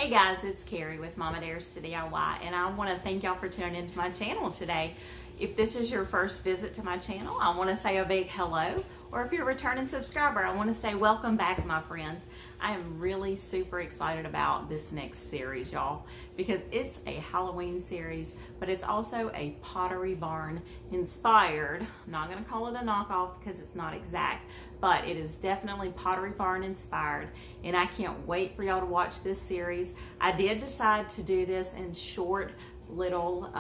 Hey guys, it's Carrie with Mama Dares to DIY, and I want to thank y'all for tuning into my channel today. If this is your first visit to my channel, I want to say a big hello, or if you're a returning subscriber, I want to say welcome back, my friend. I am really super excited about this next series, y'all, because it's a Halloween series, but it's also a Pottery Barn inspired. I'm not going to call it a knockoff because it's not exact, but it is definitely Pottery Barn inspired, and I can't wait for y'all to watch this series. I did decide to do this in short little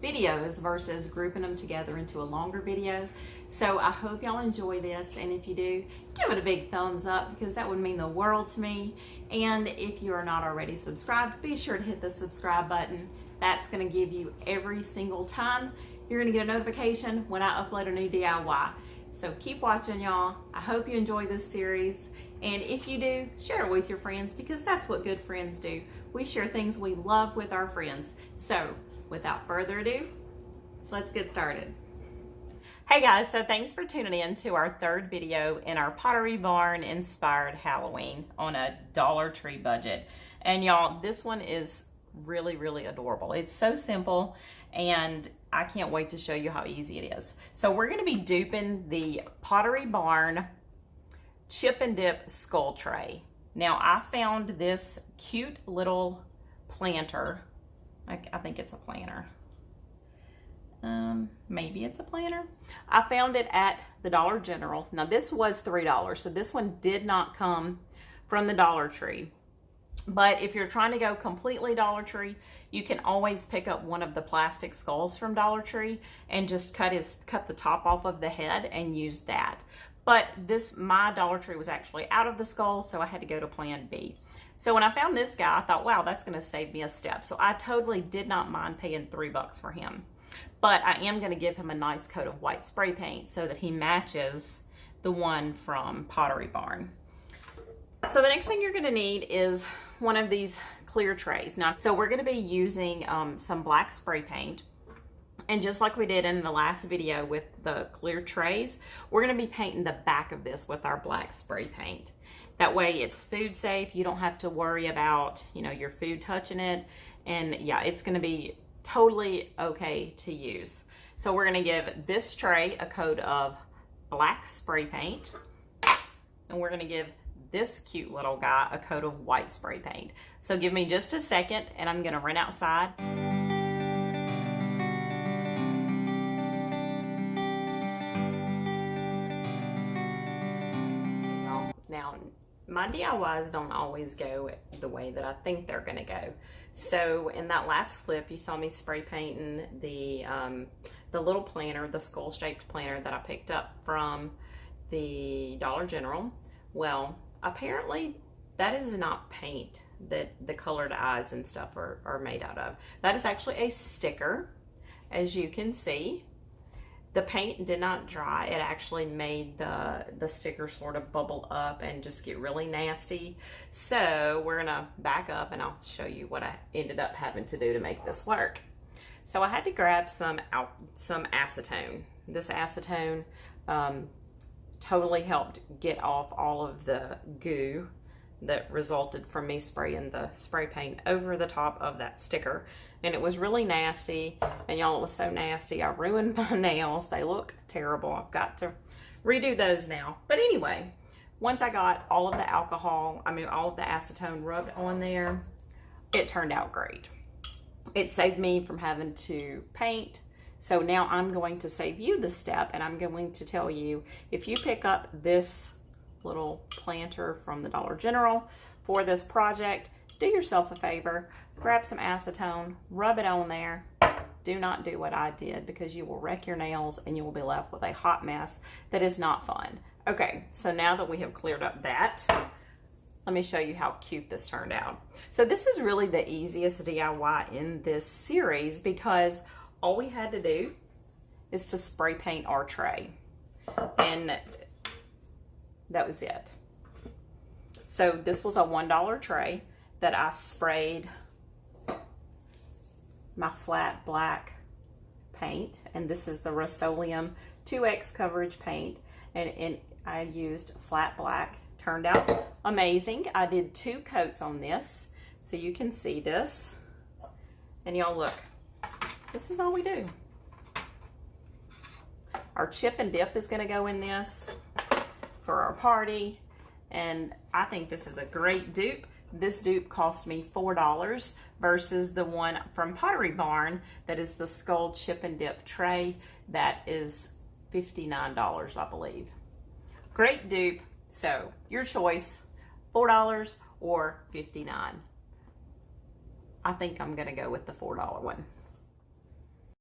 videos versus grouping them together into a longer video. So I hope y'all enjoy this, and if you do, give it a big thumbs up because that would mean the world to me. And if you are not already subscribed, be sure to hit the subscribe button. That's going to give you every single time you're going to get a notification when I upload a new DIY. So keep watching, y'all. I hope you enjoy this series, and if you do, share it with your friends because that's what good friends do. We share things we love with our friends. So without further ado, let's get started. Hey guys, so thanks for tuning in to our third video in our Pottery Barn Inspired Halloween on a Dollar Tree budget. And y'all, this one is really adorable. It's so simple, and I can't wait to show you how easy it is. So we're going to be duping the Pottery Barn Chip and Dip Skull Tray. Now I found this cute little planter. I think it's a planter. Maybe it's a planter. I found it at the Dollar General. Now this was $3, so this one did not come from the Dollar Tree. But if you're trying to go completely Dollar Tree, you can always pick up one of the plastic skulls from Dollar Tree and just cut the top off of the head and use that. But my Dollar Tree was actually out of the skull, so I had to go to Plan B. So when I found this guy, I thought, wow, that's going to save me a step. So I totally did not mind paying $3 for him. But I am going to give him a nice coat of white spray paint so that he matches the one from Pottery Barn. So the next thing you're going to need is one of these clear trays. Now, so we're going to be using some black spray paint. And just like we did in the last video with the clear trays, we're going to be painting the back of this with our black spray paint. That way it's food safe. You don't have to worry about, your food touching it. And yeah, it's going to be totally okay to use. So we're going to give this tray a coat of black spray paint. And we're going to give this cute little guy a coat of white spray paint. So give me just a second and I'm going to run outside. Now, my DIYs don't always go the way that I think they're going to go. So in that last clip, you saw me spray painting the little planter, the skull-shaped planter that I picked up from the Dollar General. Well, apparently that is not paint that the colored eyes and stuff are made out of. That is actually a sticker, as you can see. The paint did not dry. It actually made the sticker sort of bubble up and just get really nasty. So we're gonna back up and I'll show you what I ended up having to do to make this work. So I had to grab some acetone. This acetone totally helped get off all of the goo that resulted from me spraying the spray paint over the top of that sticker. And it was really nasty, and y'all, it was so nasty I ruined my nails. They look terrible. I've got to redo those now. But anyway, once I got all of the all of the acetone rubbed on there, it turned out great. It saved me from having to paint. So now I'm going to save you the step, and I'm going to tell you, if you pick up this little planter from the Dollar General for this project, do yourself a favor, grab some acetone, rub it on there. Do not do what I did because you will wreck your nails and you will be left with a hot mess that is not fun. Okay, so now that we have cleared up that, let me show you how cute this turned out. So this is really the easiest DIY in this series because all we had to do is to spray paint our tray, and that was it. So this was a $1 tray that I sprayed my flat black paint, and this is the Rust-Oleum 2X coverage paint, and I used flat black. Turned out amazing. I did 2 coats on this so you can see this. And y'all look, this is all we do. Our chip and dip is gonna go in this for our party. And I think this is a great dupe. This dupe cost me $4 versus the one from Pottery Barn that is the skull chip and dip tray that is $59, I believe. Great dupe. So your choice, $4 or $59. I think I'm gonna go with the $4 one.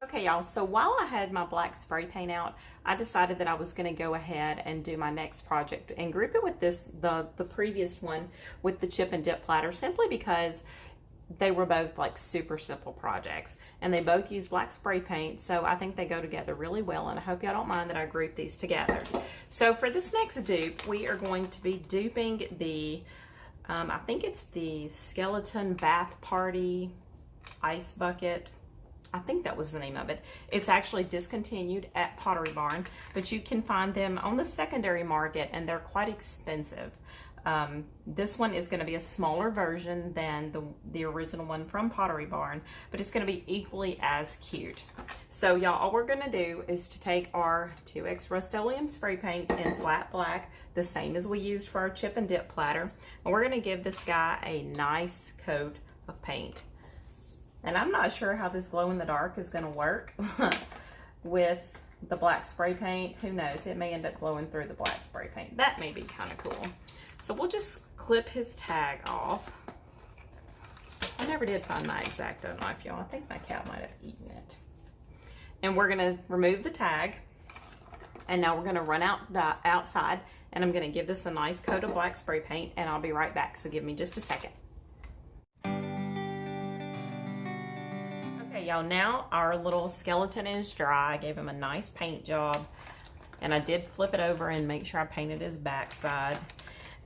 Okay, y'all, so while I had my black spray paint out, I decided that I was going to go ahead and do my next project and group it with this, the previous one with the chip and dip platter, simply because they were both like super simple projects and they both use black spray paint, so I think they go together really well, and I hope y'all don't mind that I group these together. So for this next dupe, we are going to be duping the, I think it's the Sketeton Bath Party Ice Bucket. I think that was the name of it. It's actually discontinued at Pottery Barn, but you can find them on the secondary market and they're quite expensive. This one is going to be a smaller version than the original one from Pottery Barn, but it's going to be equally as cute. So y'all, all we're going to do is to take our 2X Rust-Oleum spray paint in flat black, the same as we used for our chip and dip platter, and we're going to give this guy a nice coat of paint. And I'm not sure how this glow in the dark is going to work with the black spray paint. Who knows? It may end up glowing through the black spray paint. That may be kind of cool. So we'll just clip his tag off. I never did find my X-Acto knife, y'all. I think my cat might have eaten it. And we're going to remove the tag. And now we're going to run outside. And I'm going to give this a nice coat of black spray paint. And I'll be right back. So give me just a second. Y'all, now our little skeleton is dry. I gave him a nice paint job, and I did flip it over and make sure I painted his backside.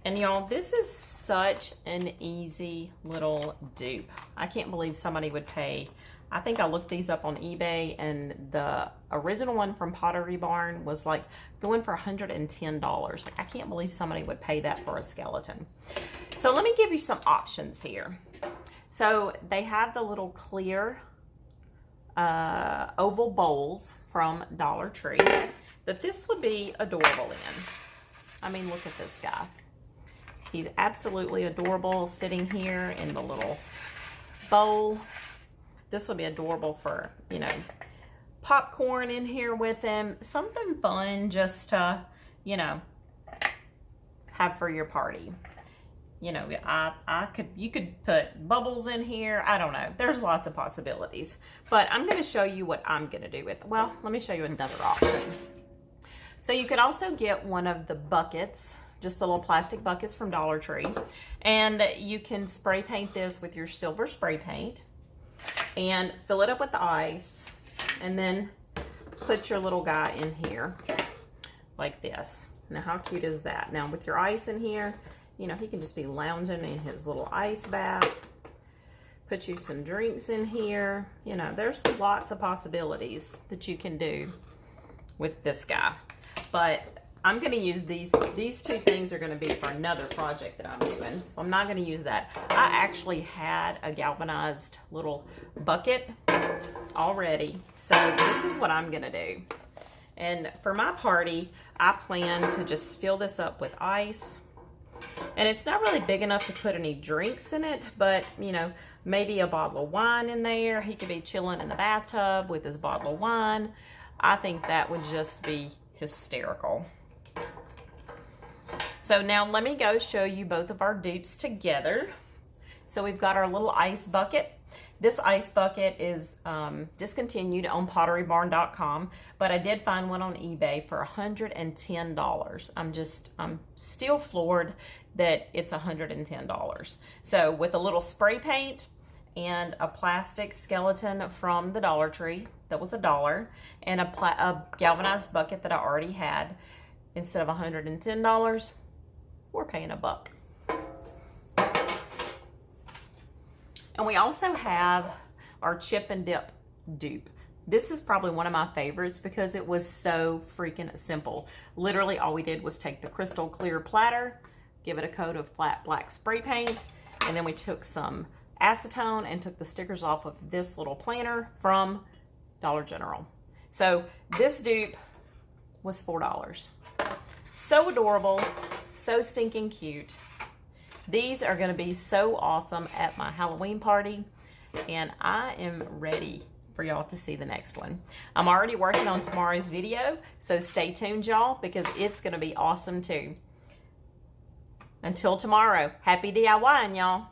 And y'all, this is such an easy little dupe. I can't believe somebody would pay. I think I looked these up on eBay, and the original one from Pottery Barn was like going for $110. Like, I can't believe somebody would pay that for a skeleton. So let me give you some options here. So they have the little clear oval bowls from Dollar Tree that this would be adorable in. I mean, look at this guy. He's absolutely adorable sitting here in the little bowl. This would be adorable for, you know, popcorn in here with him. Something fun just to, you know, have for your party. You know, you could put bubbles in here. I don't know. There's lots of possibilities. But I'm going to show you what I'm going to do with it. Well, let me show you another option. So you could also get one of the buckets, just the little plastic buckets from Dollar Tree. And you can spray paint this with your silver spray paint and fill it up with the ice. And then put your little guy in here like this. Now, how cute is that? Now, with your ice in here, you know, he can just be lounging in his little ice bath. Put you some drinks in here. You know, there's lots of possibilities that you can do with this guy. But I'm going to use these two things are going to be for another project that I'm doing. So I'm not going to use that. I actually had a galvanized little bucket already. So this is what I'm going to do. And for my party, I plan to just fill this up with ice. And it's not really big enough to put any drinks in it, but, you know, maybe a bottle of wine in there. He could be chilling in the bathtub with his bottle of wine. I think that would just be hysterical. So now let me go show you both of our dupes together. So we've got our little ice bucket. This ice bucket is discontinued on potterybarn.com, but I did find one on eBay for $110. I'm still floored that it's $110. So with a little spray paint and a plastic skeleton from the Dollar Tree, that was $1, and a galvanized bucket that I already had, instead of $110, we're paying $1. And we also have our chip and dip dupe. This is probably one of my favorites because it was so freaking simple. Literally all we did was take the crystal clear platter, give it a coat of flat black spray paint, and then we took some acetone and took the stickers off of this little planner from Dollar General. So this dupe was $4. So adorable, so stinking cute. These are going to be so awesome at my Halloween party, and I am ready for y'all to see the next one. I'm already working on tomorrow's video, so stay tuned, y'all, because it's going to be awesome too. Until tomorrow, happy DIYing, y'all.